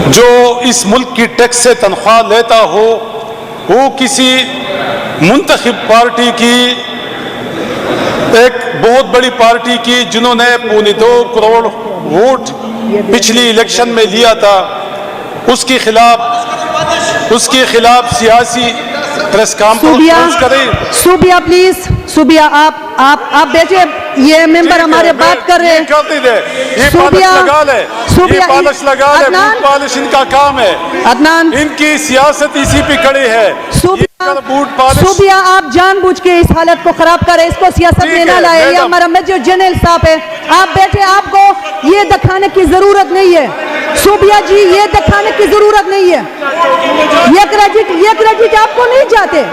जो इस मुल्क की टैक्स से तनख्वाह लेता हो वो किसी मुंतखब पार्टी की, एक बहुत बड़ी पार्टी की, जिन्होंने 2.25 करोड़ वोट पिछली इलेक्शन में लिया था, उसके खिलाफ सियासी प्रेस कॉन्फ्रेंस करें। सूबिया प्लीज, सूबिया आप बैठे, ये मेंबर हमारे बात कर रहे हैं। सूबिया पॉलिश लगा ले, अदनान, पॉलिश इनका काम है, अदनान इनकी सियासत इसी पे खड़ी है। सूबिया आप जानबूझ के इस हालत को खराब कर रहे हैं, इसको सियासत में ना लाए। ये हमारा मेजर जनरल साहब है, आप बैठे, आपको ये दिखाने की जरूरत नहीं है। सूबिया जी ये दिखाने की जरूरत नहीं है, ये क्रेडिट आपको नहीं जाते।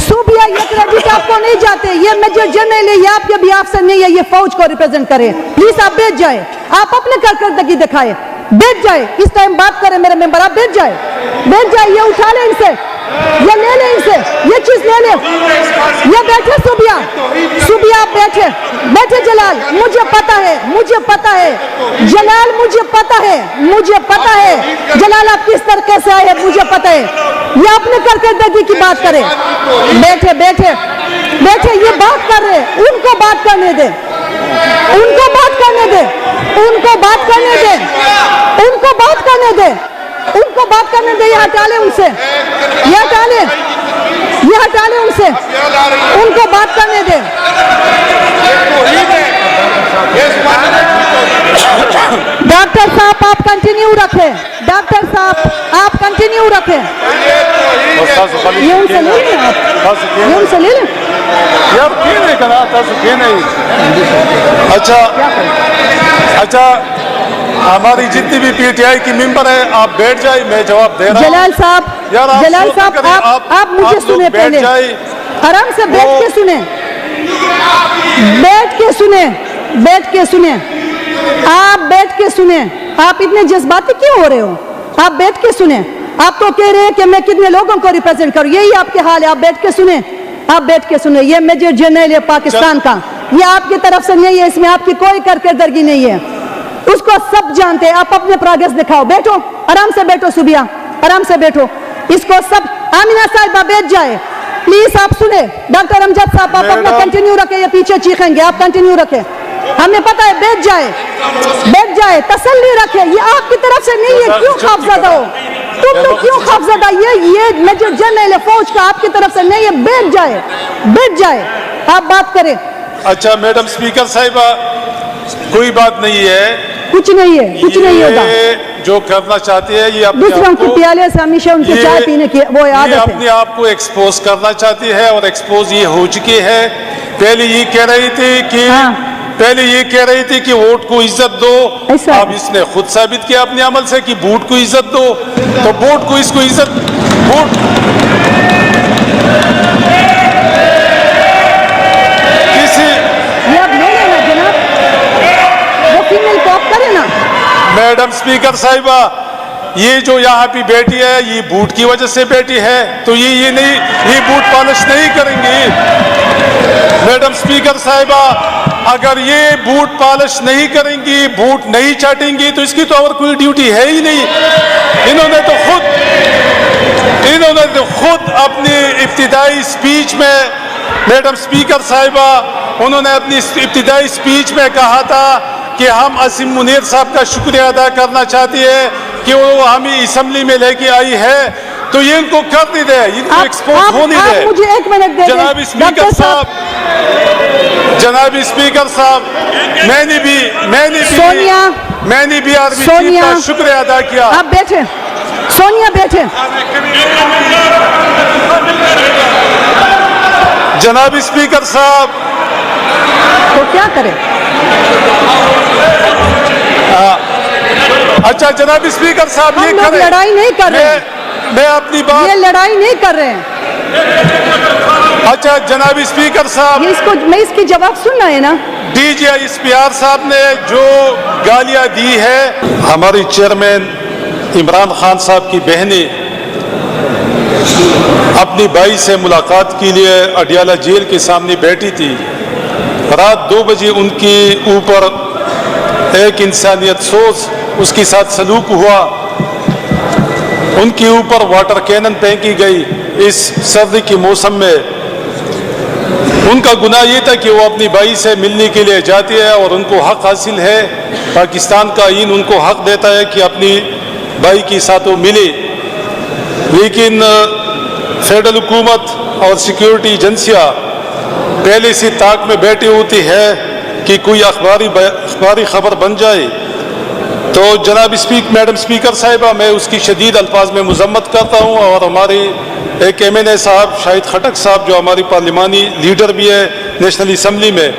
सूबिया ये क्रेडिट आपको नहीं जाते, ये मेजर जनरल है, ये आपके भी अफसर नहीं है, ये फौज को रिप्रेजेंट करे। प्लीज आप बैठ जाए, आप अपने कारकर्दगी दिखाए, बैठ जाए। इस टाइम बात करें मेरे मेंबर, आप बैठ जाए, ये उठा ले इनसे, ये ले ले इनसे, ये चीज ले ले, ये बैठे सूबिया आप बैठे जलाल, मुझे पता है जलाल, मुझे पता है जलाल आप किस तरीके से आए हैं, मुझे पता है। ये अपने करके की बात करें, बैठे ये बात कर रहे, उनको बात करने दे, ये हटा ले उनसे, उनको बात करने दे। डॉक्टर साहब आप कंटिन्यू रखें, डॉक्टर साहब आप कंटिन्यू रखें। ये उनसे ले लें, ये उनसे ले लें। अच्छा, हमारी जितनी भी पीटीआई की मेंबर है, आप बैठ जाए, मैं जवाब दे रहा हूं। जलाल साहब आप मुझे सुने, पहले आराम से बैठ के सुने, आप बैठ के सुने। आप इतने जज्बाती क्यों हो रहे हो? आप बैठ के सुने। आप तो कह रहे हैं कि मैं कितने लोगों को रिप्रेजेंट करूं, यही आपके हाल है। आप बैठ के सुने, ये मेजर जनरल है पाकिस्तान का, ये आपकी तरफ से नहीं है, इसमें आपकी कोई कारकर्दगी नहीं है, उसको सब जानते हैं। आप अपने प्रोग्रेस दिखाओ, बैठो, आराम से बैठो सूबिया, आराम से बैठो, इसको सब। आमिना साहिबा बैठ जाए प्लीज, आप सुने। डॉक्टर अमजद साहब आप अपना कंटिन्यू रखे, ये पीछे चीखेंगे, आप कंटिन्यू रखे, हमें पता है। बैठ जाए, तसल्ली रखे, ये आपकी तरफ से नहीं है, क्यों खौफजदा हो तुम लोग, क्यों खौफजदा? ये मेजर जनरल फौज का आपकी तरफ से नहीं है, बैठ जाए, आप बात करें। अच्छा मैडम स्पीकर साहिबा, कोई बात नहीं है, कुछ नहीं होगा। जो करना चाहती है ये दूसरों के प्याले से हमेशा उनकी चाय पीने की वो आदत है। अपने आप को एक्सपोज करना चाहती है और एक्सपोज ये हो चुकी है। पहले ये कह रही थी कि वोट को इज्जत दो, अब इसने खुद साबित किया अपने अमल से कि वोट को इज्जत दो, तो वोट को इसको इज्जत, वोट मैडम स्पीकर साहिबा, ये जो यहाँ पे बैठी है ये बूट की वजह से बैठी है, तो ये बूट पॉलिश नहीं करेंगी। मैडम स्पीकर साहिबा, अगर ये बूट पॉलिश नहीं करेंगी, बूट नहीं चाटेंगी, तो इसकी तो और कोई ड्यूटी है ही नहीं। इन्होंने तो खुद अपनी इब्तिदाई स्पीच में, मैडम स्पीकर साहिबा, उन्होंने अपनी इब्तिदाई स्पीच में कहा था कि हम असीम मुनीर साहब का शुक्रिया अदा करना चाहती है कि वो हमें असेंबली में लेके आई है, तो ये इनको कर नहीं दे, इनको एक्सपोज होने दे। मुझे एक मिनट दे जनाब स्पीकर साहब, मैंने भी आर्मी चीफ का शुक्रिया अदा किया। आप बैठे, सोनिया बैठे। जनाब स्पीकर साहब, तो क्या करें? अच्छा जनाब स्पीकर साहब, ये लोग लड़ाई नहीं कर रहे, मैं अपनी बात, ये लड़ाई नहीं कर रहे हैं। अच्छा जनाब स्पीकर साहब, मैं इसकी जवाब सुनना है ना। DGISPR साहब ने जो गालियां दी है, हमारी चेयरमैन इमरान खान साहब की बहनें अपनी भाई से मुलाकात के लिए अडियाला जेल के सामने बैठी थी। रात 2 बजे उनके ऊपर एक इंसानियत सोच उसके साथ सलूक हुआ। उनके ऊपर वाटर कैनन फेंकी गई इस सर्दी के मौसम में। उनका गुनाह ये था कि वो अपनी भाई से मिलने के लिए जाती है और उनको हक हासिल है, पाकिस्तान का आईन उनको हक देता है कि अपनी भाई के साथ वो मिले, लेकिन फेडरल हुकूमत और सिक्योरिटी एजेंसियाँ पहले से ताक में बैठी होती है कि कोई अखबारी खबर बन जाए। तो जनाब मैडम स्पीकर साहिबा, मैं उसकी शदीद अल्फाज में मजम्मत करता हूँ और हमारे एक MNA साहब शाहिद खटक साहब जो हमारी पार्लिमानी लीडर भी है नेशनल असम्बली में,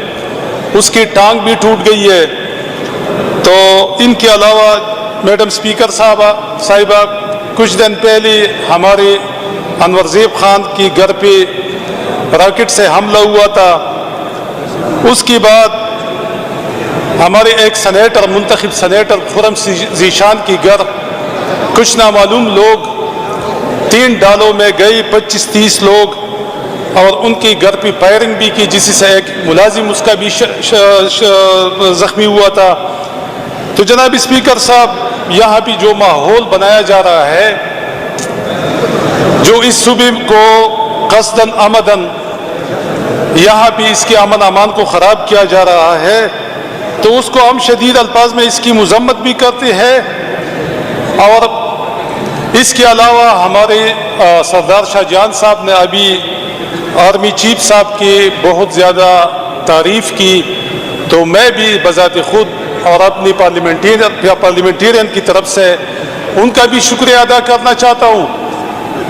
उसकी टांग भी टूट गई है। तो इनके अलावा मैडम स्पीकर साहिबा कुछ दिन पहले हमारे अनवरज़ेब खान की घर पे रॉकेट से हमला हुआ था। उसके बाद हमारे एक सेनेटर, मुंतखब सेनेटर खुरम ज़ीशान की घर कुछ नामालूम लोग 3 डालों में गए, 25-30 लोग, और उनके घर पे फायरिंग भी की, जिससे एक मुलाजिम उसका भी जख्मी हुआ था। तो जनाब स्पीकर साहब, यहाँ भी जो माहौल बनाया जा रहा है, जो इस सूबे को कसदन आमदन यहाँ भी इसके अमन अमान को ख़राब किया जा रहा है, तो उसको हम शदीद अल्फाज में इसकी मजम्मत भी करते हैं। और इसके अलावा हमारे सरदार शाहजहां साहब ने अभी आर्मी चीफ साहब की बहुत ज़्यादा तारीफ़ की, तो मैं भी बज़ात खुद और अपनी पार्लियामेंटेरियन की तरफ से उनका भी शुक्रिया अदा करना चाहता हूँ,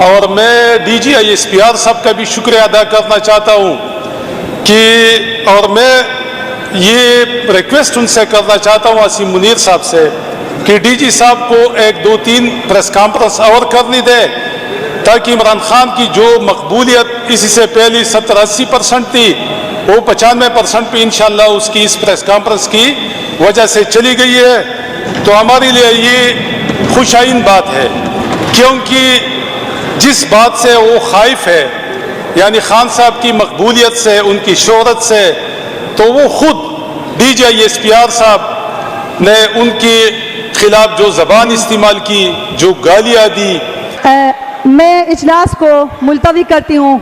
और मैं DG-ISPR साहब का भी शुक्रिया अदा करना चाहता हूँ कि, और मैं ये रिक्वेस्ट उनसे करना चाहता हूँ आसिम मुनीर साहब से कि DG साहब को 1-2-3 प्रेस कॉन्फ्रेंस और करनी दे, ताकि इमरान खान की जो मकबूलियत इसी से पहले 70-80% थी, वो 95% पे इंशाल्लाह उसकी इस प्रेस कॉन्फ्रेंस की वजह से चली गई है। तो हमारे लिए ये खुशाइन बात है, क्योंकि जिस बात से वो खाइफ है, यानी खान साहब की मकबूलियत से, उनकी शोहरत से, तो वो खुद DG-ISPR साहब ने उनके खिलाफ जो ज़बान इस्तेमाल की, जो गालियाँ दी। मैं इजलास को मुलतवी करती हूँ।